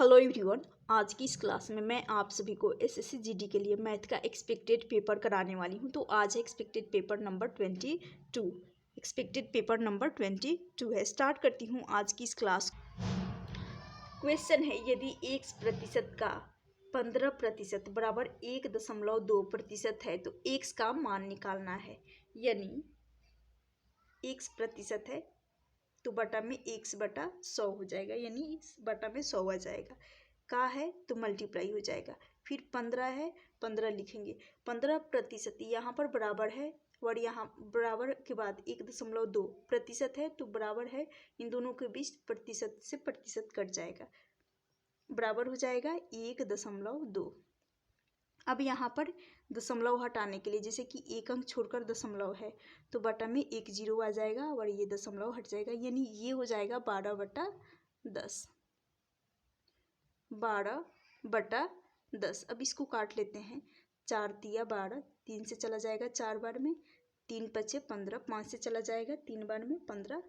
Hello everyone. आज की इस क्लास में मैं आप सभी को एसएससी जीडी के लिए मैथ का एक्सपेक्टेड पेपर कराने वाली हूं। तो आज है expected paper number 22। Expected paper number 22 है। स्टार्ट करती हूं आज की इस क्लास। क्वेश्चन है, यदि 1% का 15% बराबर 1.2% है तो x का मान निकालना है। यानी 1% है तो बटा में 1/100 हो जाएगा, यानी इस बटा में 100 आ जाएगा। का है तो मल्टीप्लाई हो जाएगा। फिर 15 है, 15 लिखेंगे। 15% यहाँ पर बराबर है और यहाँ बराबर के बाद 1.2% है तो बराबर है, इन दोनों के बीच प्रतिशत से प्रतिशत कट जाएगा, बराबर हो जाएगा 1.2। अब यहाँ पर दशमलव हटाने के लिए, जैसे कि एक अंक छोड़कर दशमलव है तो बटा में 1 0 आ जाएगा और ये दशमलव हट जाएगा, यानी ये हो जाएगा 12/10। 12/10। अब इसको काट लेते हैं। 4 तिया 12, 3 से चला जाएगा 4 बार में, 3 पचे 15, 5 से चला जाएगा 3 बार में 15,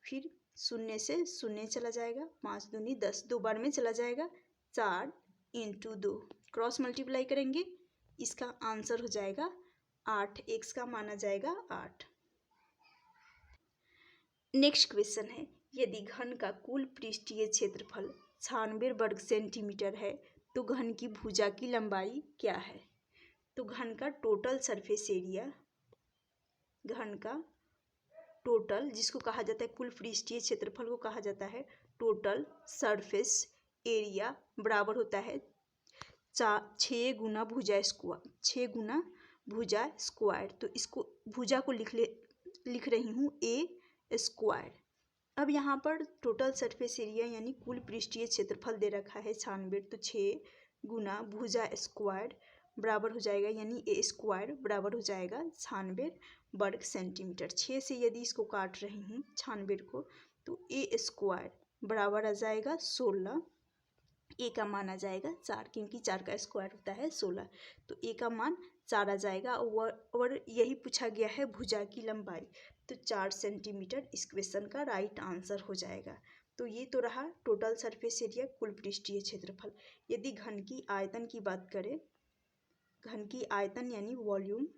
फिर 0 से 0 चला जाएगा, 5 दूनी 10, 2 बार में चला जाएगा 4 × 2। क्रॉस मल्टीप्लाई करेंगे, इसका आंसर हो जाएगा 8। x का माना जाएगा 8। नेक्स्ट क्वेश्चन है, यदि घन का कुल पृष्ठीय क्षेत्रफल 96 वर्ग सेंटीमीटर है तो घन की भुजा की लंबाई क्या है। तो घन का टोटल सरफेस एरिया, घन का टोटल जिसको कहा जाता है कुल पृष्ठीय क्षेत्रफल को कहा जाता है टोटल सरफेस एरिया, बराबर होता है 6 गुना भुजा स्क्वायर, 6 गुना भुजा स्क्वायर। तो इसको भुजा को लिख रही हूँ a स्क्वायर। अब यहाँ पर टोटल सरफेस एरिया यानी कुल पृष्ठीय क्षेत्रफल दे रखा है 96, तो 6 गुना भुजा स्क्वायर बराबर हो जाएगा, यानी a स्क्वायर बराबर हो जाएगा 96 वर्ग सेंटीमीटर। 6 से यदि इसको काट रही हूँ 96 को, तो a स्क्वायर बराबर आ जाएगा 16। a का मान आ जाएगा 4, क्योंकि 4 का स्क्वायर होता है 16, तो a का मान 4 आ जाएगा। और यही पूछा गया है भुजा की लंबाई, तो 4 सेंटीमीटर इस क्वेश्चन का राइट आंसर हो जाएगा। तो ये तो रहा टोटल सरफेस एरिया, कुल पृष्ठीय क्षेत्रफल। यदि घन की आयतन की बात करें, घन की आयतन यानी वॉल्यूम,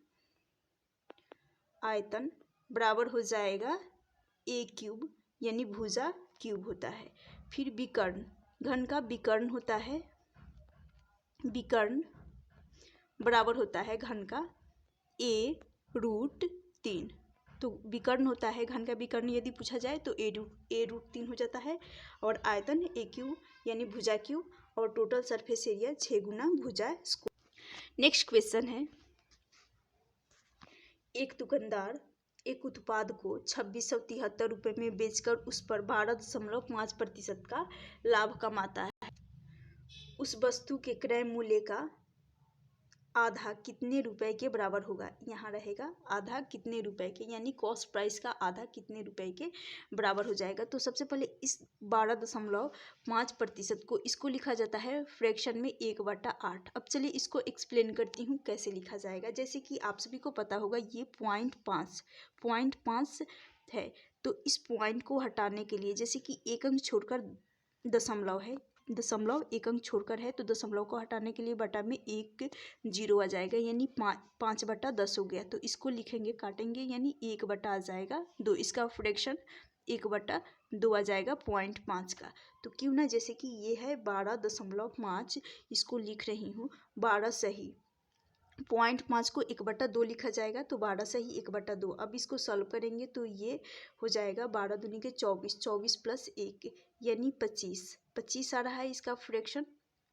आयतन बराबर हो जाएगा a³ यानी भुजा क्यूब होता है। फिर विकर्ण, घन का विकर्ण होता है, विकर्ण बराबर होता है घन का a√3। तो विकर्ण होता है घन का विकर्ण यदि पूछा जाए तो a√3 हो जाता है, और आयतन a³ यानी भुजा क्यूब, और टोटल सरफेस एरिया 6 गुना भुजा स्क्वायर। नेक्स्ट क्वेश्चन है, एक दुकानदार एक उत्पाद को 2673 रुपये में बेचकर उस पर 12.5% का लाभ कमाता है। उस वस्तु के क्रय मूल्य का आधा कितने रुपए के बराबर होगा। यहाँ रहेगा आधा कितने रुपए के, यानी कॉस्ट प्राइस का आधा कितने रुपए के बराबर हो जाएगा। तो सबसे पहले इस 12.5% को, इसको लिखा जाता है फ्रैक्शन में 1/8। अब चलिए इसको एक्सप्लेन करती हूँ कैसे लिखा जाएगा। जैसे कि आप सभी को पता होगा ये 0.5 है, तो इस पॉइंट को हटाने के लिए, जैसे कि एक अंक छोड़कर दशमलव है, दशमलव एक अंक छोड़कर है, तो दशमलव को हटाने के लिए बटा में 1 0 आ जाएगा, यानी 5/10 हो गया। तो इसको लिखेंगे, काटेंगे, यानी 1 आ जाएगा 2। इसका फ्रैक्शन 1/2 आ जाएगा 0.5 का। तो क्यों ना, जैसे कि ये है 12.5, इसको लिख रही हूँ 12 सही, 0.5 को 1/2 लिखा जाएगा, तो 12 सही 1/2। अब इसको सॉल्व करेंगे तो ये हो जाएगा 12 दूनी के 24, 24 + 1 यानी 25 आ रहा है इसका फ्रैक्शन,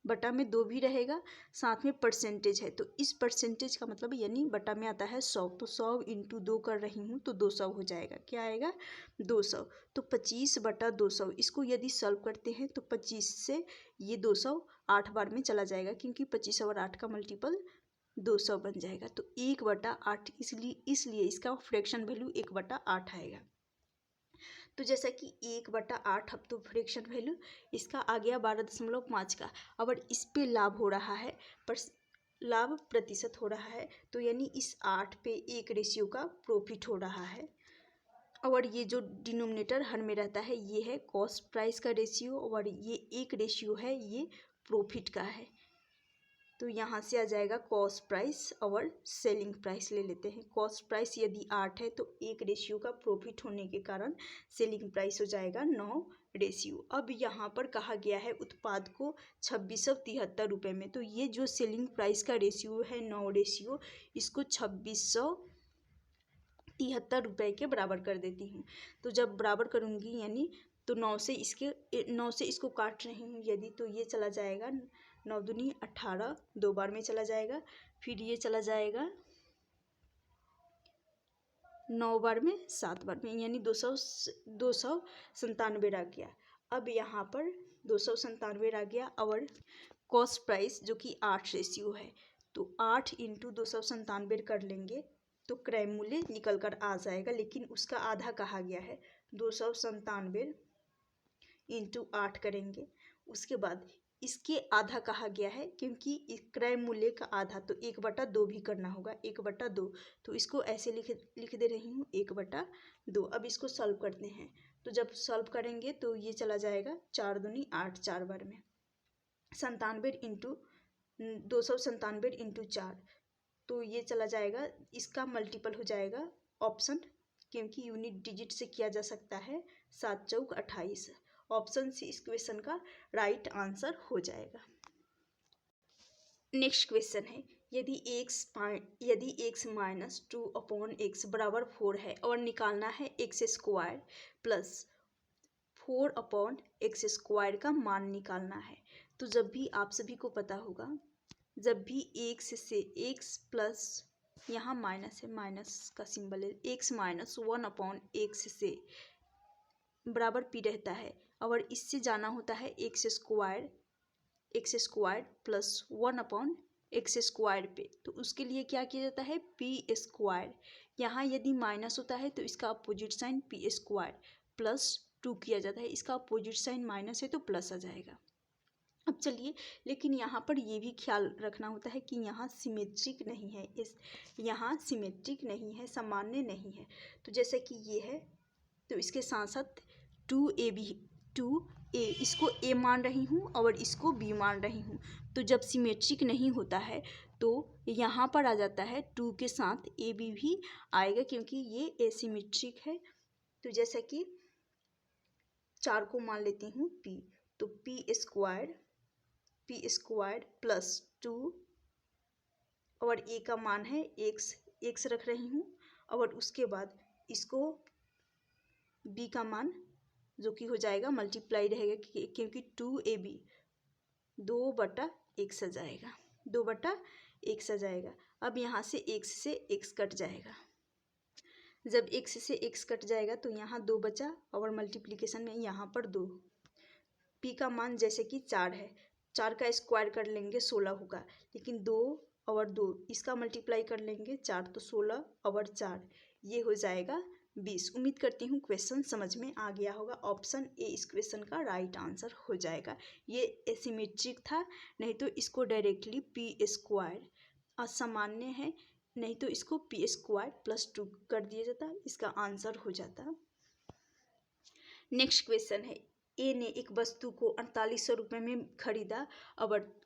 बटा में 2 भी रहेगा, साथ में परसेंटेज है, तो इस परसेंटेज का मतलब यानी बटा में आता है 100, तो 100 × 2 कर रही हूँ तो 200 हो जाएगा। क्या आएगा 200। तो 25/200, इसको यदि सॉल्व करते हैं तो 25 से ये 200 8 बार में चला जाएगा, क्योंकि 25 और 8 का मल्टीपल 200 बन जाएगा, तो 1/8, इसलिए इसका फ्रैक्शन वैल्यू 1/8 आएगा। तो जैसा कि 1/8 अब तो फ्रैक्शन वैल्यू इसका आ गया 12.5 का। अब इस पे लाभ हो रहा है, पर लाभ प्रतिशत हो रहा है, तो यानी इस 8 पे 1 रेशियो का प्रॉफिट हो रहा है। और ये जो डिनोमिनेटर हर में रहता है ये है कॉस्ट प्राइस का रेशियो, और ये एक रेशियो है ये प्रॉफिट का है। तो यहाँ से आ जाएगा कॉस्ट प्राइस और सेलिंग प्राइस ले लेते हैं। कॉस्ट प्राइस यदि 8 है तो एक रेशियो का प्रॉफिट होने के कारण सेलिंग प्राइस हो जाएगा 9 रेशियो। अब यहाँ पर कहा गया है उत्पाद को 2673 रुपये में, तो ये जो सेलिंग प्राइस का रेशियो है 9 रेशियो, इसको 2673 रुपये के बराबर कर देती हूँ। तो जब बराबर करूँगी यानी तो 9 से इसको काट रही हूँ यदि, तो ये चला जाएगा 9 दूनी 18, 2 बार में चला जाएगा, फिर ये चला जाएगा 9 बार में 7 बार में, यानी 297 आ गया। अब यहाँ पर 297 आ गया और कॉस्ट प्राइस जो कि 8 रेशियो है, तो 8 इंटू 297 कर लेंगे तो क्रय मूल्य निकल कर आ जाएगा, लेकिन उसका आधा कहा गया है। 297 इंटू 8 करेंगे, उसके बाद इसके आधा कहा गया है क्योंकि क्रय मूल्य का आधा तो 1/2 भी करना होगा, 1/2, तो इसको ऐसे लिख दे रही हूँ 1/2। अब इसको सॉल्व करते हैं, तो जब सॉल्व करेंगे तो ये चला जाएगा 4 दूनी 8, 4 बार में 297 इंटू 4, तो ये चला जाएगा, इसका मल्टीपल हो जाएगा ऑप्शन, क्योंकि यूनिट डिजिट से किया जा सकता है, 7 चौक 28। ऑप्शन सी इस क्वेश्चन का राइट आंसर हो जाएगा। नेक्स्ट क्वेश्चन है, यदि x माइनस 2/x बराबर 4 है और निकालना है x² प्लस 4/x² का मान निकालना है, तो जब भी आप सभी को पता होगा, जब भी x से x प्लस यहाँ माइनस है, माइनस का सिंबल है, x माइनस 1/x से बराबर p रहता है और इससे जाना होता है x² प्लस 1/x² पे, तो उसके लिए क्या किया जाता है p²। यहाँ यदि माइनस होता है तो इसका अपोजिट साइन p² प्लस 2 किया जाता है, इसका अपोजिट साइन माइनस है तो प्लस आ जाएगा। अब चलिए, लेकिन यहाँ पर ये भी ख्याल रखना होता है कि यहाँ सिमेट्रिक नहीं है, यहाँ सिमेट्रिक नहीं है, सामान्य नहीं है। तो जैसे कि ये है तो इसके साथ साथ 2a इसको a मान रही हूँ और इसको b मान रही हूँ, तो जब सिमेट्रिक नहीं होता है तो यहाँ पर आ जाता है 2 के साथ ab भी आएगा क्योंकि ये एसिमेट्रिक है। तो जैसे कि 4 को मान लेती हूँ p, तो p² प्लस 2 और a का मान है x रख रही हूँ, और उसके बाद इसको b का मान जो कि हो जाएगा मल्टीप्लाई रहेगा क्योंकि 2ab 2/x आ जाएगा, 2/x आ जाएगा। अब यहाँ से x से x कट जाएगा, जब x से x कट जाएगा तो यहाँ 2 बचा और मल्टीप्लिकेशन में यहाँ पर 2। p का मान जैसे कि 4 है, 4 का स्क्वायर कर लेंगे 16 होगा, लेकिन 2 और 2 इसका मल्टीप्लाई कर लेंगे 4, तो 16 और 4 ये हो जाएगा 20। उम्मीद करती हूँ क्वेश्चन समझ में आ गया होगा। ऑप्शन ए इस क्वेश्चन का राइट आंसर हो जाएगा। ये एसिमेट्रिक था, नहीं तो इसको डायरेक्टली p² असामान्य है, नहीं तो इसको p² प्लस 2 कर दिया जाता, इसका आंसर हो जाता। नेक्स्ट क्वेश्चन है, ए ने एक वस्तु को 4800 रुपये में खरीदा और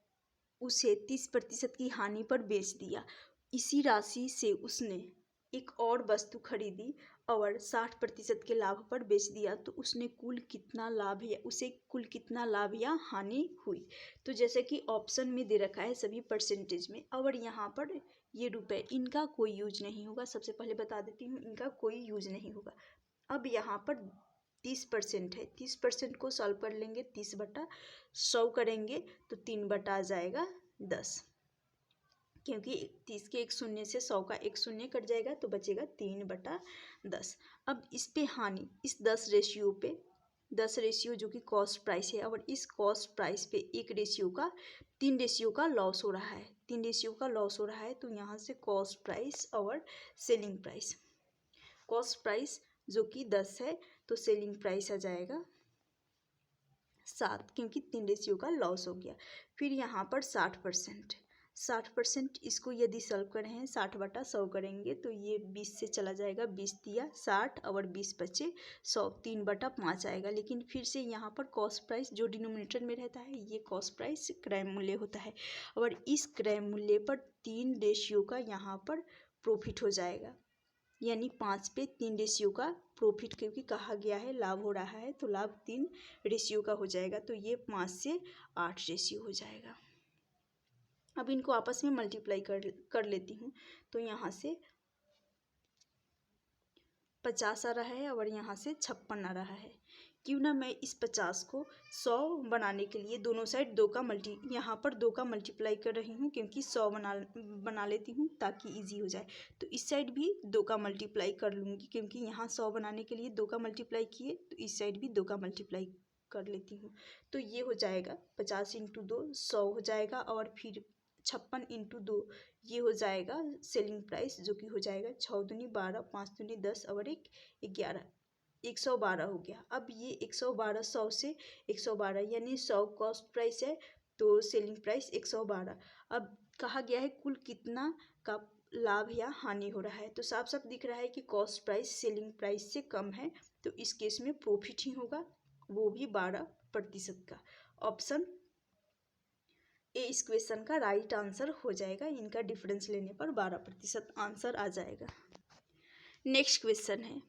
उसे 30% की हानि पर बेच दिया। इसी राशि से उसने एक और वस्तु खरीदी और 60% के लाभ पर बेच दिया, तो उसने कुल कितना लाभ या हानि हुई। तो जैसे कि ऑप्शन में दे रखा है सभी परसेंटेज में, और यहाँ पर ये रुपए, इनका कोई यूज नहीं होगा। सबसे पहले बता देती हूँ इनका कोई यूज नहीं होगा। अब यहाँ पर 30% है, 30% को सॉल्व कर लेंगे, 30/100 करेंगे तो 3 आ जाएगा 10, क्योंकि 30 के एक शून्य से 100 का एक शून्य कट जाएगा तो बचेगा 3/10। अब इस पे हानि, इस 10 रेशियो जो कि कॉस्ट प्राइस है, और इस कॉस्ट प्राइस पे 3 रेशियो का लॉस हो रहा है, 3 रेशियो का लॉस हो रहा है। तो यहाँ से कॉस्ट प्राइस और सेलिंग प्राइस, कॉस्ट प्राइस जो कि 10 है तो सेलिंग प्राइस आ जाएगा 7, क्योंकि 3 रेशियो का लॉस हो गया। फिर यहाँ पर 60%, 60%, इसको यदि सॉल्व कर रहे हैं 60/100 करेंगे तो ये 20 से चला जाएगा, 20 दिया 60 और 20 बचे 100, 3/5 आएगा। लेकिन फिर से यहाँ पर कॉस्ट प्राइस जो डिनोमिनेटर में रहता है ये कॉस्ट प्राइस क्रय मूल्य होता है, और इस क्रय मूल्य पर 3 रेशियो का यहाँ पर प्रॉफिट हो जाएगा, यानी 5 पे 3 रेशियो का प्रॉफिट, क्योंकि कहा गया है लाभ हो रहा है तो लाभ 3 रेशियो का हो जाएगा, तो ये 5 से 8 रेशियो हो जाएगा। अब इनको आपस में मल्टीप्लाई कर लेती हूँ, तो यहाँ से 50 आ रहा है और यहाँ से 56 आ रहा है। क्यों ना मैं इस 50 को 100 बनाने के लिए दोनों साइड यहाँ पर 2 का मल्टीप्लाई कर रही हूँ, क्योंकि 100 बना लेती हूँ ताकि इजी हो जाए। तो इस साइड भी 2 का मल्टीप्लाई कर लूँगी, क्योंकि यहाँ 100 बनाने के लिए 2 का मल्टीप्लाई किए, तो इस साइड भी 2 का मल्टीप्लाई कर लेती हूँ। तो ये हो जाएगा 50 × 2 100 हो जाएगा, और फिर 56 × 2 ये हो जाएगा सेलिंग प्राइस, जो कि हो जाएगा 6 दूनी 12, 5 दूनी 10 और 1 11, 112 हो गया। अब ये 112 100 से 112 यानी 100 कॉस्ट प्राइस है, तो सेलिंग प्राइस 112। अब कहा गया है कुल कितना का लाभ या हानि हो रहा है, तो साफ साफ दिख रहा है कि कॉस्ट प्राइस सेलिंग प्राइस से कम है, तो इस केस में प्रॉफिट ही होगा, वो भी 12% का। ऑप्शन ए इस क्वेश्चन का राइट आंसर हो जाएगा। इनका डिफरेंस लेने पर 12% आंसर आ जाएगा। नेक्स्ट क्वेश्चन है,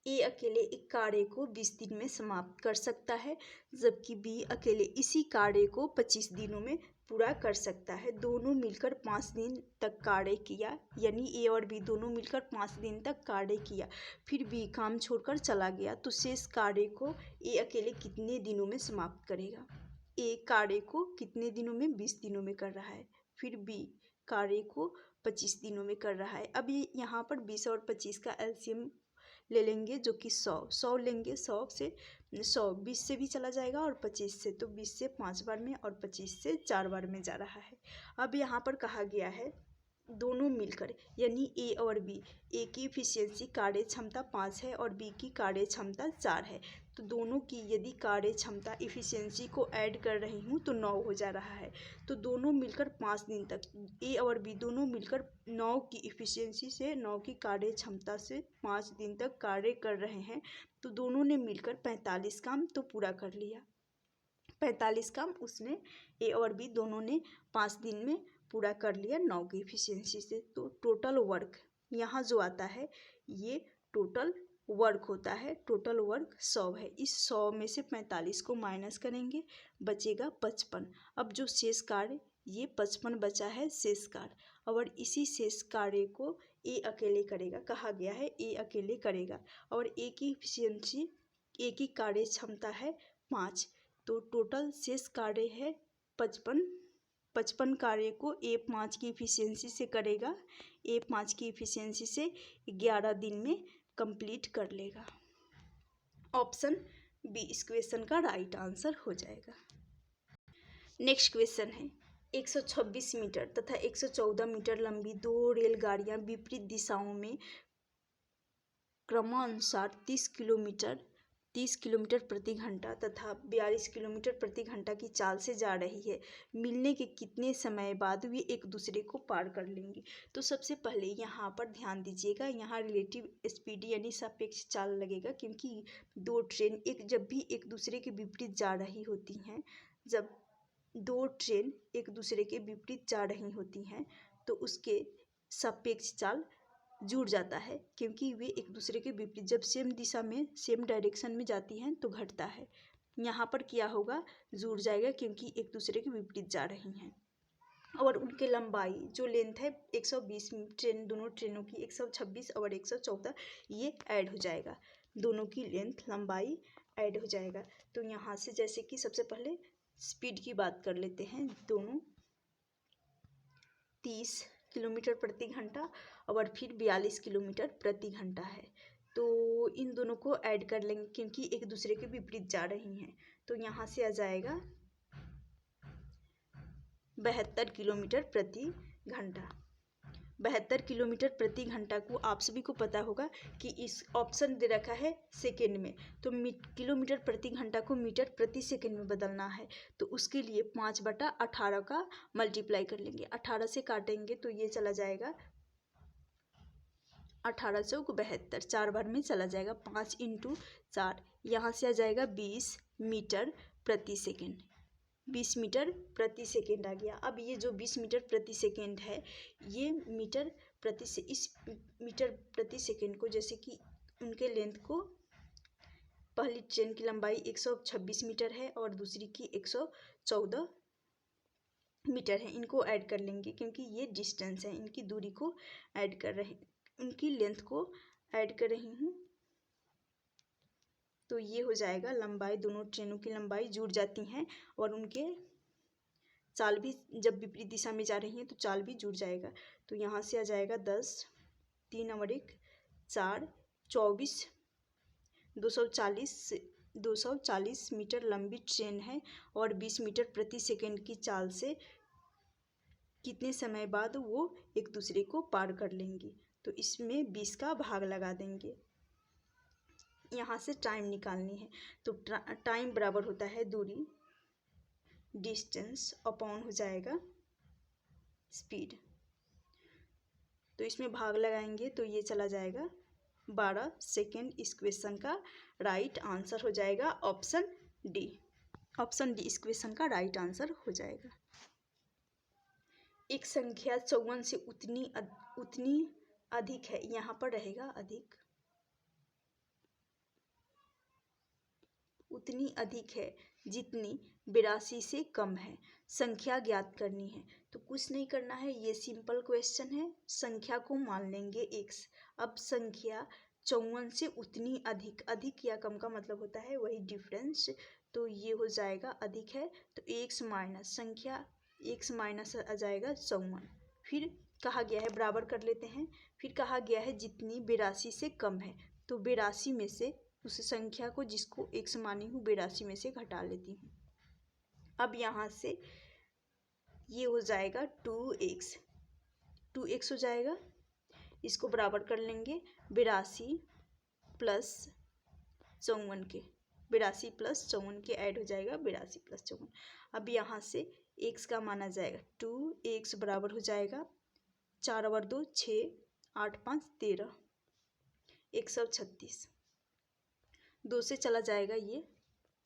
ए अकेले एक कार्य को 20 दिन में समाप्त कर सकता है, जबकि बी अकेले इसी कार्य को 25 दिनों में पूरा कर सकता है। दोनों मिलकर 5 दिन तक कार्य किया, यानी ए और बी दोनों मिलकर 5 दिन तक कार्य किया, फिर बी काम छोड़कर चला गया, तो शेष कार्य को ए अकेले कितने दिनों में समाप्त करेगा। ए कार्य को कितने दिनों में, 20 दिनों में कर रहा है, फिर बी कार्य को 25 दिनों में कर रहा है। अब ये यहाँ पर 20 और 25 का एलसीएम ले लेंगे, जो कि 100 लेंगे, 100 से 100 20 से भी चला जाएगा और 25 से, तो 20 से 5 बार में और 25 से 4 बार में जा रहा है। अब यहाँ पर कहा गया है दोनों मिलकर, यानी ए और बी, ए की इफिशियंसी कार्य क्षमता 5 है और बी की कार्य क्षमता 4 है, तो दोनों की यदि कार्य क्षमता इफिशियंसी को ऐड कर रही हूँ तो 9 हो जा रहा है। तो दोनों मिलकर 5 दिन तक, ए और बी दोनों मिलकर 9 की इफिशियंसी से, 9 की कार्य क्षमता से 5 दिन तक कार्य कर रहे हैं, तो दोनों ने मिलकर 45 काम तो पूरा कर लिया। 45 काम उसने, ए और बी दोनों ने 5 दिन में पूरा कर लिया 9 की इफिशियंसी से। तो टोटल वर्क यहाँ जो आता है ये टोटल वर्क होता है, टोटल वर्क 100 है। इस 100 में से 45 को माइनस करेंगे, बचेगा 55। अब जो शेष कार्य, ये 55 बचा है शेष कार्य, और इसी शेष कार्य को ए अकेले करेगा, कहा गया है ए अकेले करेगा, और ए की इफिशियंसी, ए की कार्य क्षमता है 5, तो टोटल शेष कार्य है 55 कार्य को ए 5 की इफिशियंसी से करेगा, ए 5 की इफिशियंसी से 11 दिन में कंप्लीट कर लेगा। ऑप्शन बी इस क्वेश्चन का राइट आंसर हो जाएगा। नेक्स्ट क्वेश्चन है, 126 मीटर तथा 114 मीटर लंबी 2 रेलगाड़ियां विपरीत दिशाओं में क्रमानुसार 30 किलोमीटर प्रति घंटा तथा 42 किलोमीटर प्रति घंटा की चाल से जा रही है। मिलने के कितने समय बाद वे एक दूसरे को पार कर लेंगी। तो सबसे पहले यहाँ पर ध्यान दीजिएगा, यहाँ रिलेटिव स्पीड यानी सापेक्ष चाल लगेगा, क्योंकि दो ट्रेन जब भी एक दूसरे के विपरीत जा रही होती हैं, जब दो ट्रेन एक दूसरे के विपरीत जा रही होती हैं तो उसके सापेक्ष चाल जुड़ जाता है, क्योंकि वे एक दूसरे के विपरीत जब सेम दिशा में, सेम डायरेक्शन में जाती हैं तो घटता है। यहाँ पर क्या होगा, जुड़ जाएगा, क्योंकि एक दूसरे के विपरीत जा रही हैं। और उनके लंबाई जो लेंथ है 120 ट्रेन, दोनों ट्रेनों की 126 और 114, ये ऐड हो जाएगा, दोनों की लेंथ लंबाई ऐड हो जाएगा। तो यहाँ से जैसे कि सबसे पहले स्पीड की बात कर लेते हैं, दोनों 30 किलोमीटर प्रति घंटा और फिर 42 किलोमीटर प्रति घंटा है, तो इन दोनों को ऐड कर लेंगे क्योंकि एक दूसरे के विपरीत जा रही हैं। तो यहाँ से आ जाएगा 72 किलोमीटर प्रति घंटा। 72 किलोमीटर प्रति घंटा को आप सभी को पता होगा कि इस ऑप्शन दे रखा है सेकेंड में, तो किलोमीटर प्रति घंटा को मीटर प्रति सेकेंड में बदलना है। तो उसके लिए 5/18 का मल्टीप्लाई कर लेंगे, 18 से काटेंगे तो ये चला जाएगा 1872, 4 बार में चला जाएगा, 5 × 4, यहाँ से आ जाएगा 20 मीटर प्रति सेकेंड। 20 मीटर प्रति सेकेंड आ गया। अब ये जो 20 मीटर प्रति सेकेंड है, ये इस मीटर प्रति सेकेंड को, जैसे कि उनके लेंथ को, पहली ट्रेन की लंबाई 126 मीटर है और दूसरी की 114 मीटर है, इनको ऐड कर लेंगे क्योंकि ये डिस्टेंस है, इनकी दूरी को ऐड कर रहे हैं, उनकी लेंथ को ऐड कर रही हूँ। तो ये हो जाएगा लंबाई, दोनों ट्रेनों की लंबाई जुड़ जाती हैं और उनके चाल भी जब विपरीत दिशा में जा रही हैं तो चाल भी जुड़ जाएगा। तो यहाँ से आ जाएगा 10, 3 और 1 4, 24, 240 मीटर लंबी ट्रेन है और 20 मीटर प्रति सेकेंड की चाल से कितने समय बाद वो एक दूसरे को पार कर लेंगी। तो इसमें 20 का भाग लगा देंगे। यहाँ से टाइम निकालनी है, तो टाइम बराबर होता है दूरी, डिस्टेंस अपॉन हो जाएगा स्पीड। तो इसमें भाग लगाएंगे तो ये चला जाएगा 12 सेकेंड। इस क्वेश्चन का राइट आंसर हो जाएगा ऑप्शन डी। ऑप्शन डी इस क्वेश्चन का राइट आंसर हो जाएगा। एक संख्या 54 से उतनी अधिक है, यहाँ पर रहेगा अधिक, उतनी अधिक है जितनी 82 से कम है। संख्या ज्ञात करनी है। तो कुछ नहीं करना है, ये सिंपल क्वेश्चन है। संख्या को मान लेंगे x। अब संख्या 54 से उतनी अधिक, अधिक या कम का मतलब होता है वही डिफरेंस। तो ये हो जाएगा अधिक है तो x माइनस संख्या, x माइनस आ जाएगा 54। फिर कहा गया है, बराबर कर लेते हैं, फिर कहा गया है जितनी 82 से कम है, तो 82 में से उस संख्या को जिसको x मानी हूँ 82 में से घटा लेती हूँ। अब यहाँ से ये हो जाएगा 2x हो जाएगा, इसको बराबर कर लेंगे 82 प्लस 54 के, 82 प्लस 54 के ऐड हो जाएगा 82 प्लस 54। अब यहाँ से x का माना जाएगा 2x बराबर हो जाएगा 4 और 2 6, 8 5 13, 136। 2 से चला जाएगा, ये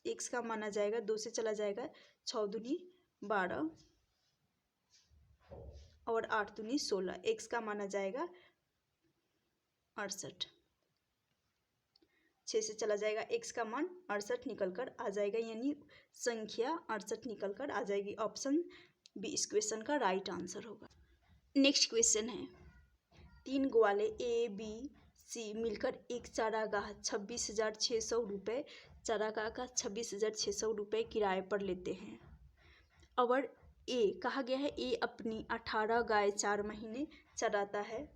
x का माना जाएगा 2 से चला जाएगा, 6 दूनी 12 और 8 दूनी 16, x का माना जाएगा 68। 6 से चला जाएगा, x का मान 68 निकल कर आ जाएगा, यानी संख्या 68 निकल कर आ जाएगी। ऑप्शन बी इस क्वेश्चन का राइट आंसर होगा। नेक्स्ट क्वेश्चन है, 3 ग्वाले ए बी सी मिलकर एक चारागाह 26,600 रुपये, चारागाह का 26,600 रुपये किराए पर लेते हैं। और ए कहा गया है, ए अपनी 18 गाय 4 महीने चराता है,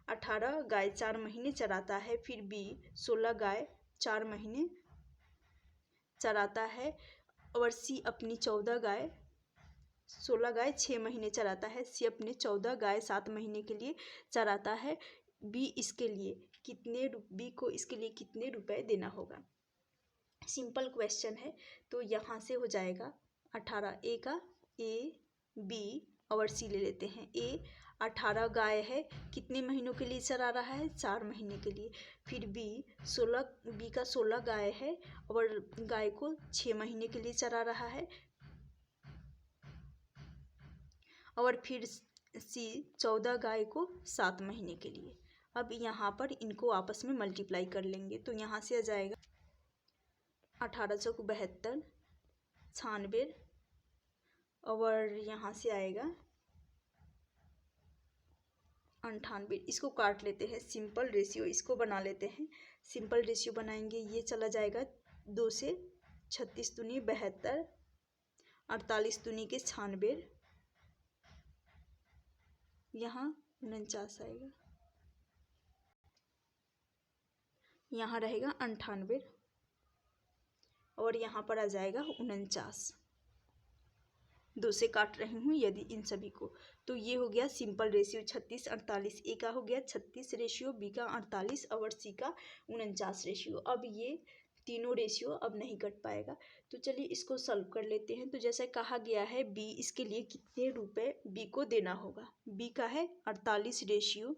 18 गाय 4 महीने चराता है। फिर बी 16 गाय 4 महीने चराता है और सी अपनी 14 गाय 16 गाय 6 महीने चराता है। सी अपने 14 गाय 7 महीने के लिए चराता है। बी को इसके लिए कितने रुपए देना होगा। सिंपल क्वेश्चन है, तो यहाँ से हो जाएगा 18, ए का ए बी और सी ले लेते हैं। ए 18 गाय है, कितने महीनों के लिए चरा रहा है, 4 महीने के लिए। फिर बी का 16 गाय है और गाय को 6 महीने के लिए चरा रहा है। और फिर सी 14 गाय को 7 महीने के लिए। अब यहाँ पर इनको आपस में मल्टीप्लाई कर लेंगे, तो यहाँ से आ जाएगा 18 चौक 72, 96 और यहाँ से आएगा 98। इसको काट लेते हैं, सिंपल रेशियो इसको बना लेते हैं। सिंपल रेशियो बनाएंगे, ये चला जाएगा 2 से 36 दूनी 72, 48 दूनी के 96, यहाँ 49 आएगा, यहाँ रहेगा 98 और यहाँ पर आ जाएगा 49। 2 से काट रही हूँ यदि इन सभी को। तो ये हो गया सिंपल रेशियो 36 48। ए का हो गया 36 रेशियो, बी का 48 और सी का 49 रेशियो। अब ये तीनों रेशियो अब नहीं कट पाएगा। तो चलिए इसको सॉल्व कर लेते हैं। तो जैसा कहा गया है बी, इसके लिए कितने रुपए बी को देना होगा। बी का है 48 रेशियो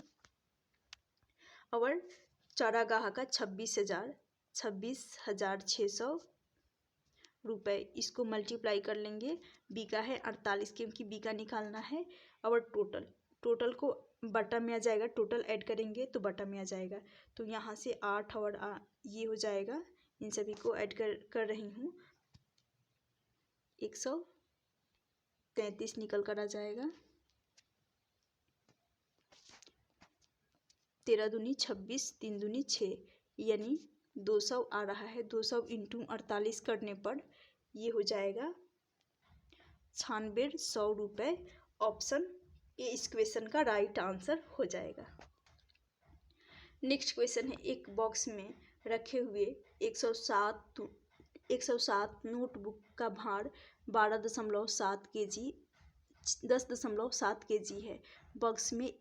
और चारागाह का 26,600 रुपये। इसको मल्टीप्लाई कर लेंगे। बी का है 48 क्योंकि बी का निकालना है और टोटल को बटा में आ जाएगा। टोटल ऐड करेंगे तो बटा में आ जाएगा। तो यहाँ से 8 और ये हो जाएगा। इन सभी को ऐड कर रही हूँ। 133 निकल कर आ जाएगा। 13 दूनी 26, 3 दूनी 6 यानी 200 आ रहा है। 200 इंटू 48 करने पर ये हो जाएगा 9600 रुपये। ऑप्शन ए इस क्वेश्चन का राइट आंसर हो जाएगा। नेक्स्ट क्वेश्चन है, एक बॉक्स में रखे हुए 107 नोटबुक का भार 12.7 kg 10.7 kg है। बॉक्स में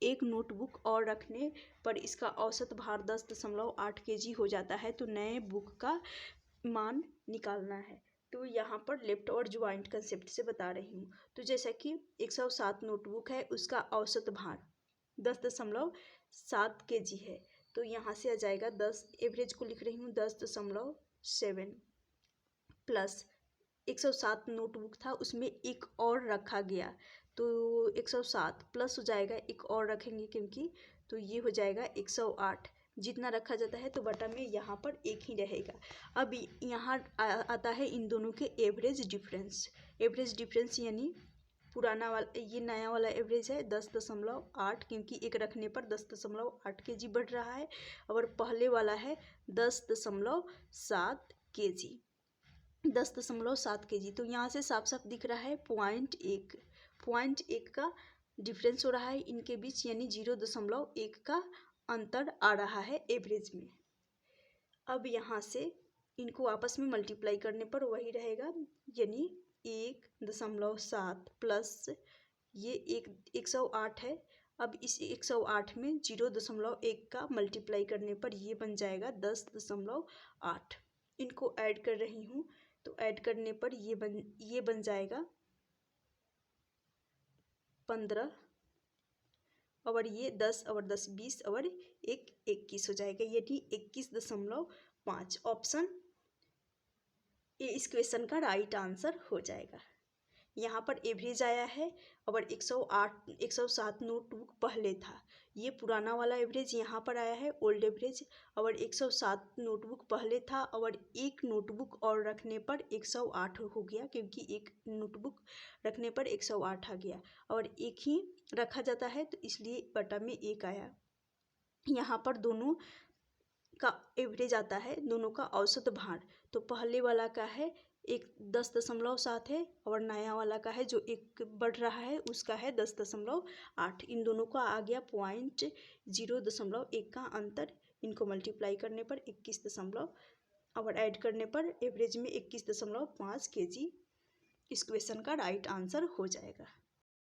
एक नोटबुक और रखने पर इसका औसत भार 10.8 kg हो जाता है। तो नए बुक का मान निकालना है। तो यहाँ पर लेफ्ट और ज्वाइंट कंसेप्ट से बता रही हूँ। तो जैसा कि 107 नोटबुक है, उसका औसत भार 10.7 kg है। तो यहाँ से आ जाएगा 10, एवरेज को लिख रही हूँ 10.7 प्लस 107 नोटबुक था, उसमें एक और रखा गया तो 107 प्लस हो जाएगा, एक और रखेंगे क्योंकि, तो ये हो जाएगा 108। जितना रखा जाता है तो बटा में यहाँ पर एक ही रहेगा। अब यहाँ आता है इन दोनों के एवरेज डिफरेंस यानी पुराना वाला, ये नया वाला एवरेज है 10.8 क्योंकि एक रखने पर 10.8 kg बढ़ रहा है और पहले वाला है 10.7 kg 10.7 kg। तो यहाँ से साफ साफ दिख रहा है 0.1 का डिफरेंस हो रहा है इनके बीच, यानी 0.1 का अंतर आ रहा है एवरेज में। अब यहाँ से इनको आपस में मल्टीप्लाई करने पर वही रहेगा, यानी 1.7 प्लस ये 108 है। अब इस 108 में 0.1 का मल्टीप्लाई करने पर ये बन जाएगा 10.8। इनको ऐड कर रही हूँ। तो ऐड करने पर ये बन जाएगा 15 और ये 10 और 10 20 और 1 21 हो जाएगा, यानी 21.5। ऑप्शन ए इस क्वेश्चन का राइट आंसर हो जाएगा। यहाँ पर एवरेज आया है और 107 नोटबुक पहले था, ये पुराना वाला एवरेज यहाँ पर आया है ओल्ड एवरेज, और 107 नोटबुक पहले था और एक नोटबुक और रखने पर 108 हो गया क्योंकि एक नोटबुक रखने पर 108 आ गया और एक ही रखा जाता है तो इसलिए बटा में एक आया। यहाँ पर दोनों का एवरेज आता है, दोनों का औसत भार। तो पहले वाला का है 10.7 है और नया वाला का है जो एक बढ़ रहा है उसका है 10.8। इन दोनों का आ गया 0.1 का अंतर। इनको मल्टीप्लाई करने पर 21 और ऐड करने पर एवरेज में 21.5 kg इस क्वेश्चन का राइट आंसर हो जाएगा।